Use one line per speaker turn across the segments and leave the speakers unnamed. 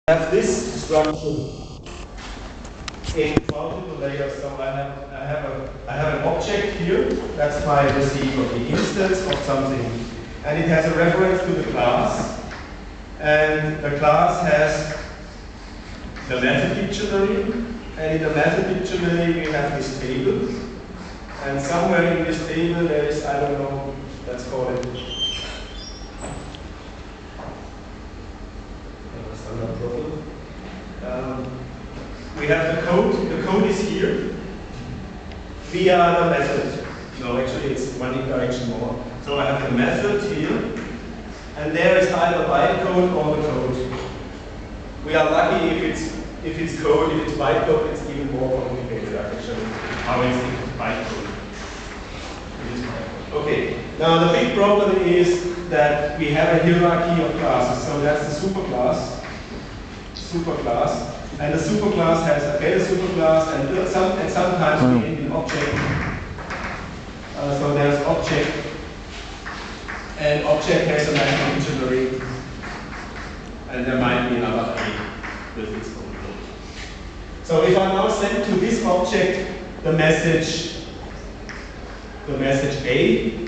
have this structure in multiple layers. So I have an object here. That's my receiver, the instance of something, and it has a reference to the class, and the class has the method dictionary, and in the method dictionary we have this table, and somewhere in this table there is, I don't know, let's call it we have the code. The code is here via the method. No, actually it's one direction more. So I have the method here, and there is either bytecode or the code. We are lucky if it's code. If it's bytecode, it's even more complicated. I can show you how it's bytecode. Okay. Now the big problem is that we have a hierarchy of classes. So that's the superclass. And the superclass has a beta superclass, and sometimes we end in object. So there's object, and object has a method dictionary, and there might be another A with its own code. So if I now send to this object the message A,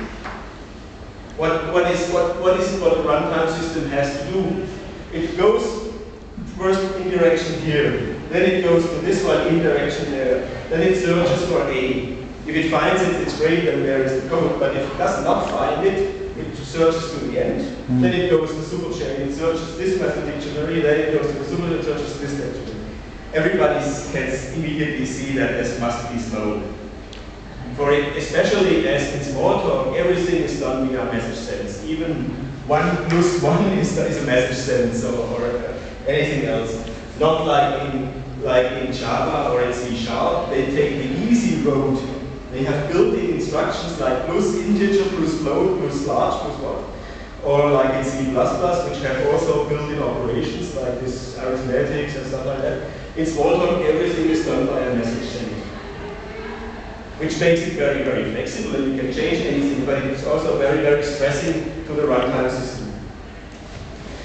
what is what the runtime system has to do? It goes first in direction here, then it goes to this one in direction there, then it searches for A. If it finds it, it's great, and there is the code, but if it does not find it, it searches to the end, then it goes to superchain, it searches this method dictionary, then it goes to the super, it searches this dictionary. Everybody can immediately see that this must be slow. For it, especially as in Smalltalk, everything is done via message sends. Even 1 plus 1 is a message send, or anything else. Not like in Java or in C#, they take the easy road. They have built-in instructions like plus integer, plus float, plus large, plus what. Or like in C++, which have also built-in operations like this arithmetics and stuff like that. In Smalltalk, everything is done by a message send, which makes it very, very flexible, and you can change anything, but it's also very, very stressing to the runtime system.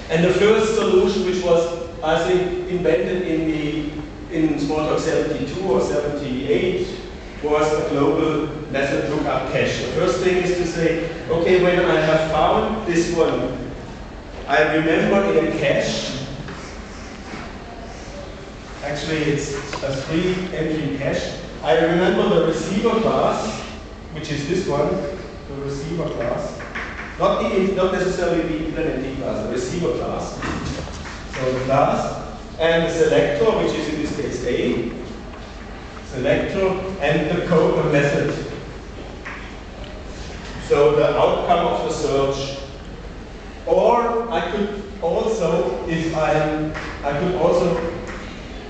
And the first solution, which was, I think, invented in Smalltalk 72 or 78, was a global method lookup cache. The first thing is to say, okay, when I have found this one, I remember in a cache, actually it's a 3-entry cache, I remember the receiver class, which is this one, the receiver class. Not necessarily the implementing class, the receiver class. So the class and the selector, which is in this case A, selector, and the code, the method. So the outcome of the search. Or I could also, I could also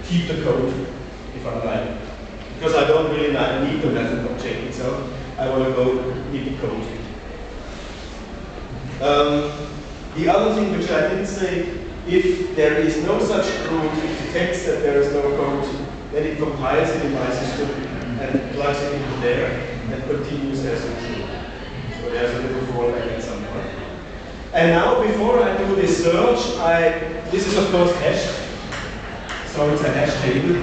keep the code if I like, because I don't really need the method object itself. I want to go need the code. The other thing which I didn't say, if there is no such code, it detects that there is no code, then it compiles it in my system and plugs it into there and continues as usual. So there's a little fallback at some point. And now, before I do this search, this is of course hashed. So it's a hash table.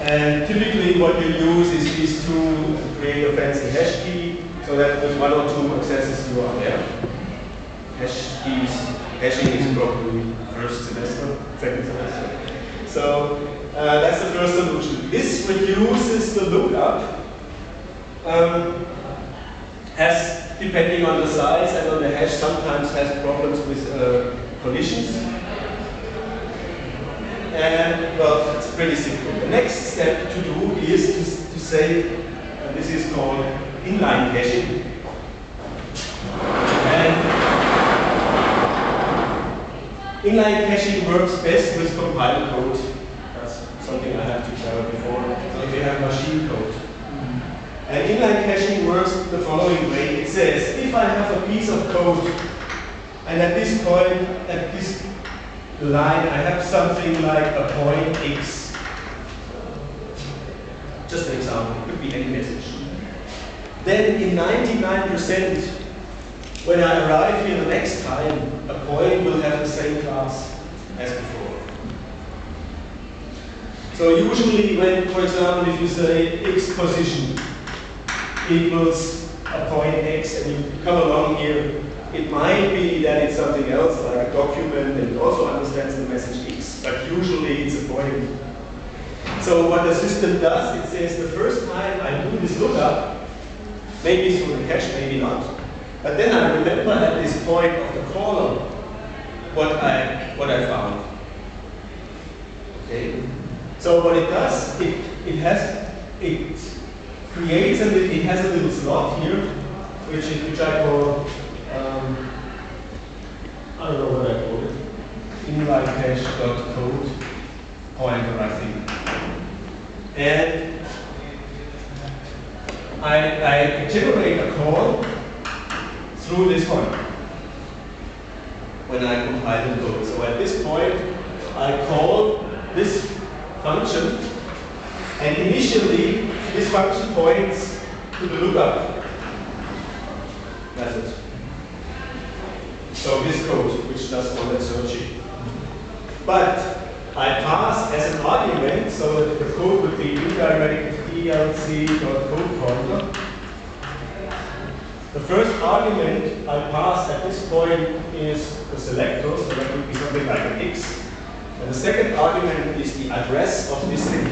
And typically what you use is these two to create a fancy hash key, so that with 1 or 2 accesses you are there. Hash keys, hashing is probably first semester, second semester. So that's the first solution. This reduces the lookup, depending on the size and on the hash, sometimes has problems with collisions. And well, it's pretty simple. The next step to do is to say, this is called inline caching. And inline caching works best with compiled code. That's something I have to tell before. So if you have machine code. And inline caching works the following way. It says, if I have a piece of code, and at this point, at this line, I have something like a point X. Just an example, it could be any message. Then in 99%, when I arrive here the next time, a point will have the same class as before. So usually when, for example, if you say x position equals a point x and you come along here, it might be that it's something else, like a document that also understands the message x, but usually it's a point. So what the system does, it says the first time I do this lookup, maybe through the cache, maybe not, but then I remember at this point of the caller what I found. Okay. So what it does, it creates a little, it has a little slot here, which I call I don't know what I call it, inline cache.code pointer, I think. And I generate a call through this one when I compile the code. So at this point, I call this function, and initially this function points to the lookup method. So this code, which does all that searching. But I pass as an argument, so that the code would be indirect DLC.codePointer. The first argument I pass at this point is the selector, so that would be something like an X. And the second argument is the address of this thing,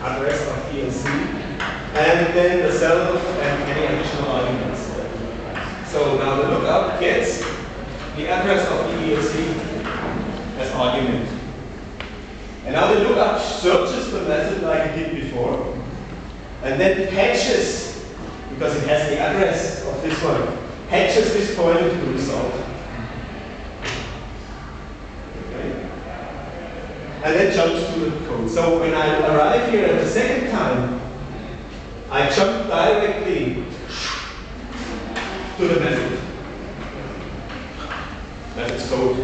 address of DLC, and then the self and any additional arguments. So now the lookup gets the address of the DLC as argument. And now the lookup searches the method like it did before, and then patches, because it has the address of this one, patches this pointer to the result. Okay. And then jumps to the code. So when I arrive here at the second time, I jump directly to the method. Method's code.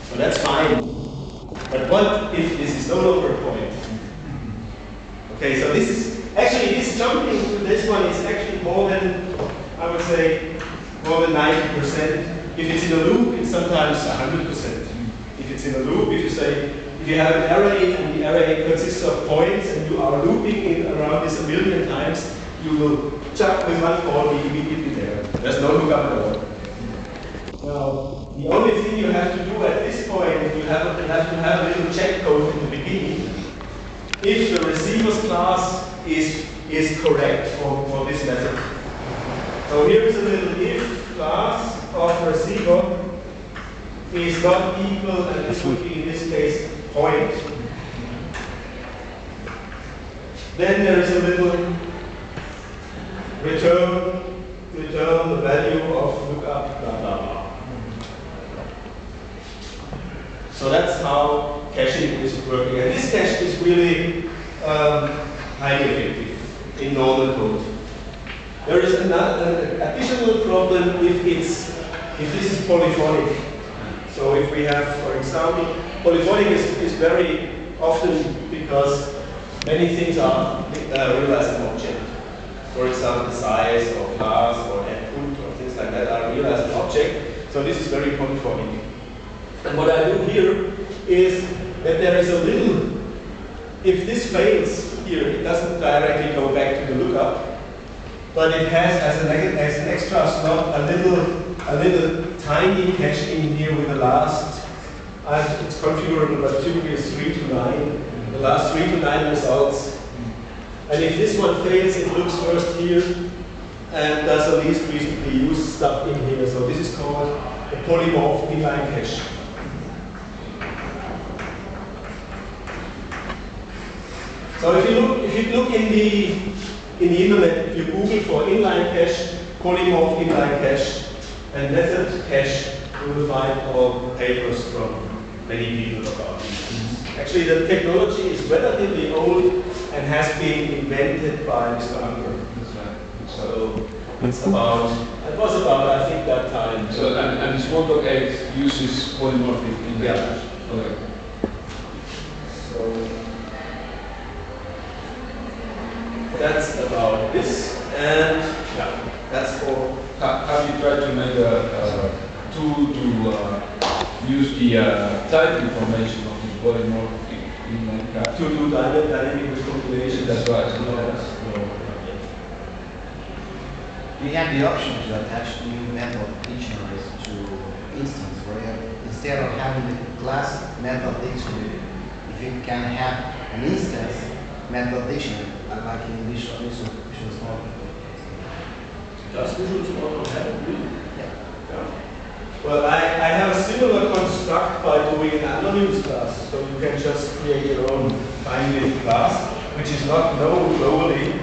So that's fine. But what if this is no longer a point? Okay, so this is actually, this jumping to this one is actually more than, I would say, more than 90%. If it's in a loop, it's sometimes 100%. If it's in a loop, if you say, if you have an array and the array consists of points and you are looping it around this a million times, you will jump with one call immediately there. There's no lookup at all. Now, the only thing you have to do at this point, you have to have a little check code in the beginning if the receiver's class is correct for this method. So here is a little if class of receiver is not equal, and this would be in this case point. Then there is a little return the value of lookup blah blah blah. So that's how caching is working. And this cache is really highly effective in normal code. There is an additional problem if this is polyphonic. So if we have, for example, polyphonic is very often because many things are realized in object. For example, size or class or output or things like that are realized in object. So this is very polyphonic. And what I do here is that there is a little, if this fails here, it doesn't directly go back to the lookup, but it has as an extra slot a little tiny cache in here with the last, it's configurable, but typically it's 3 to 9, the last 3 to 9 results. And if this one fails, it looks first here and does the least recently used stuff in here. So this is called a polymorph inline cache. So if you look in the internet, if you Google for inline cache, polymorph inline cache, and method cache, you will find all papers from many people about these things. Actually, the technology is relatively old and has been invented by Mr. Unger. So it was about, I think, that time.
So and this 1.8 uses polymorphic inline cache. Okay.
So that's about this, and yeah, that's all.
Have you tried to make a tool to use the type information of this polymorphic inline graph.
To do dynamic calculations.
That's right.
We have the option to attach new method dictionaries to instance where instead of having the class method dictionary, if you can have an instance method dictionary, like in Visual Smart.
Does Visual Smart have it really?
Yeah.
Well, I have a similar construct by doing an anonymous class. So you can just create your own binary class, which is not known globally,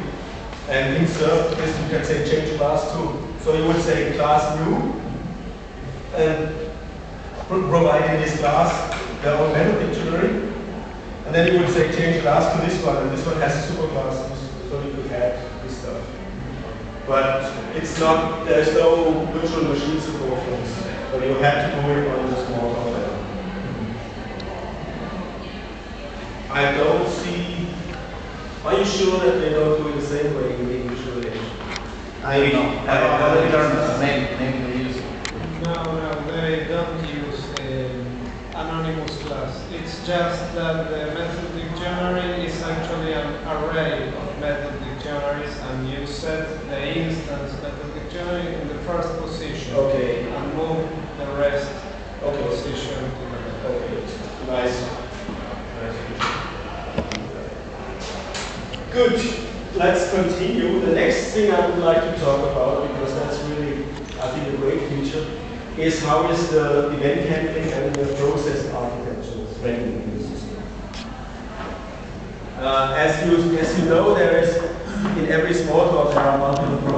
and insert this. You can say change class to. So you would say class new, and provide in this class their own method dictionary. And then you would say change class to this one, and this one has super classes, so you could add this stuff. But it's not, there's no virtual machine support for this. So you have to do it on the small compiler. I don't see, are you sure that they don't do it the same way in visualization?
I don't know. I don't know. Maybe they use it.
No, they don't use anonymous class. It's just that the method dictionary is actually an array of method dictionaries, and you set the instance method dictionary in the first position.
Okay.
And move the rest
Okay.
position to the method.
Okay. Nice. Good. Let's continue. The next thing I would like to talk about, because that's really, I think, a great feature, is how is the event handling and the process architecture rendering in the system. As you know, there is in every small talk there are multiple